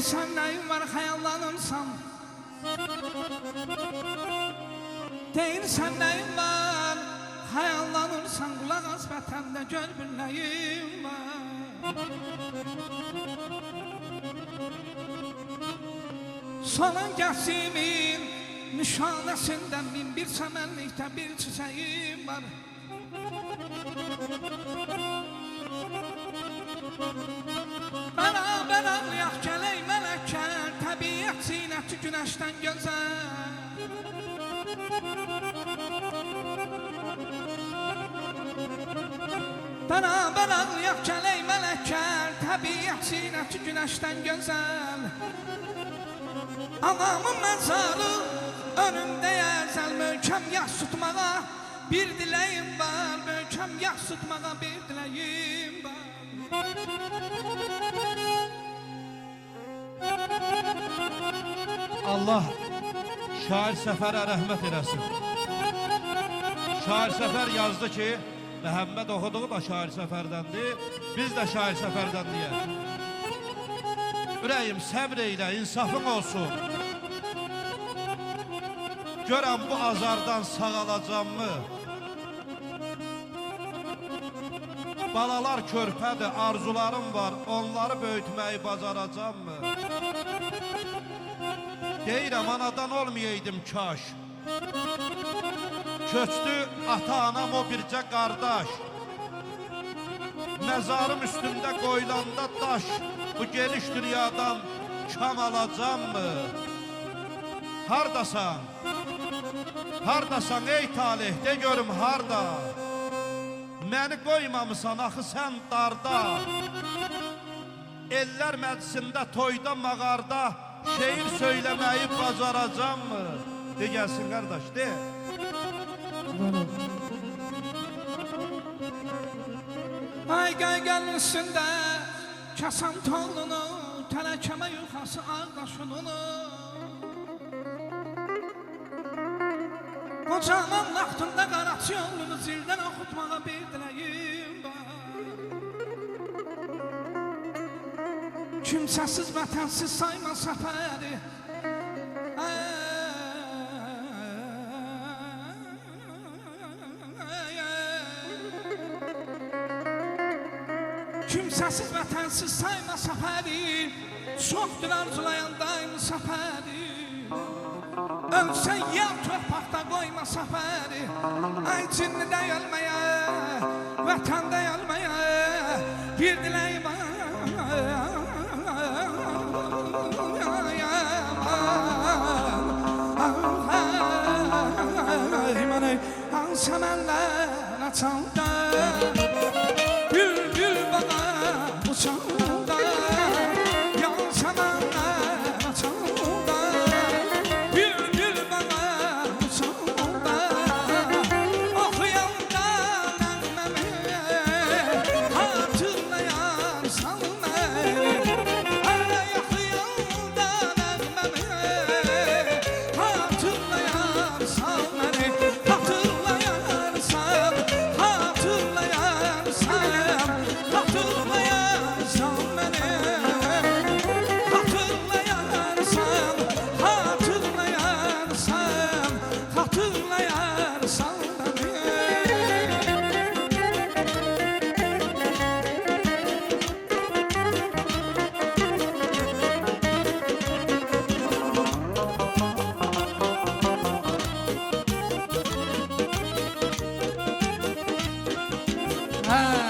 Deyirsən nəyim var xəyallanırsan. Deyirsən nəyim var xəyallanırsan. Qulaq az vətəndə gör bir nəyim var. Solan gəsimin nişanəsində min bir səmənlikdə bir çiçəyim var. Beraber ağlayak gələk mələklər, təbiət zinəti günəşdən gözəl. Beraber ağlayak gələk mələklər, təbiət zinəti günəşdən gözəl. Anamın məzarı önümdə əzəl, möhkəm yaş tutmağa bir diləyim var. Möhkəm yaş tutmağa bir diləyim var. Allah Şair Səfərə rəhmət eləsin. Şair Səfər yazdı ki, Məhəmməd oxuduğu da Şair Səfərdəndir, biz də Şair Səfərdənliyək. Ürəyim səbr eylə, insafın olsun. Görəm bu azardan sağalacağımı. Balalar körpədir, arzularım var, onları böyütməyi bacaracağımı? Deyirəm, anadan olmayaydım kaş. Köçdü ata-anam o bircə qardaş. Məzarım üstündə qoylanda daş, bu geniş dünyadan kam alacağımı? Hardasan? Hardasan ey talih, de görüm harda? Məni qoymamısan axı sən darda. Ellər məclisində, toyda, mağarda şeir söyləməyi bacaracağımı? De gəlsin qardaş, de. Ay qayqanın üstündə kəsəm toğlunu, tələkəmə yuxası ağdaşınını. Qocaman vaxtında qaraçı yolunu zildən oxutmağa bir diləyim var. Kimsəsiz, vətənsiz sayma səfəri. Kimsəsiz, vətənsiz sayma səfəri. Çoxdur arzulayan daim səfəri. Ölsən yal torpaqda qoyma səfəri. Ay cinnidə ölməyə, vətəndə ölməyə bir diləyim var. Səmənlər açanda bülbül bana uçanda. Yan səmənlər açanda bülbül bana uçanda. Oxuyanda nəğməmi hatırlayarsan məni. Ay oxuyanda nəğməmi hatırlayarsan məni. Ha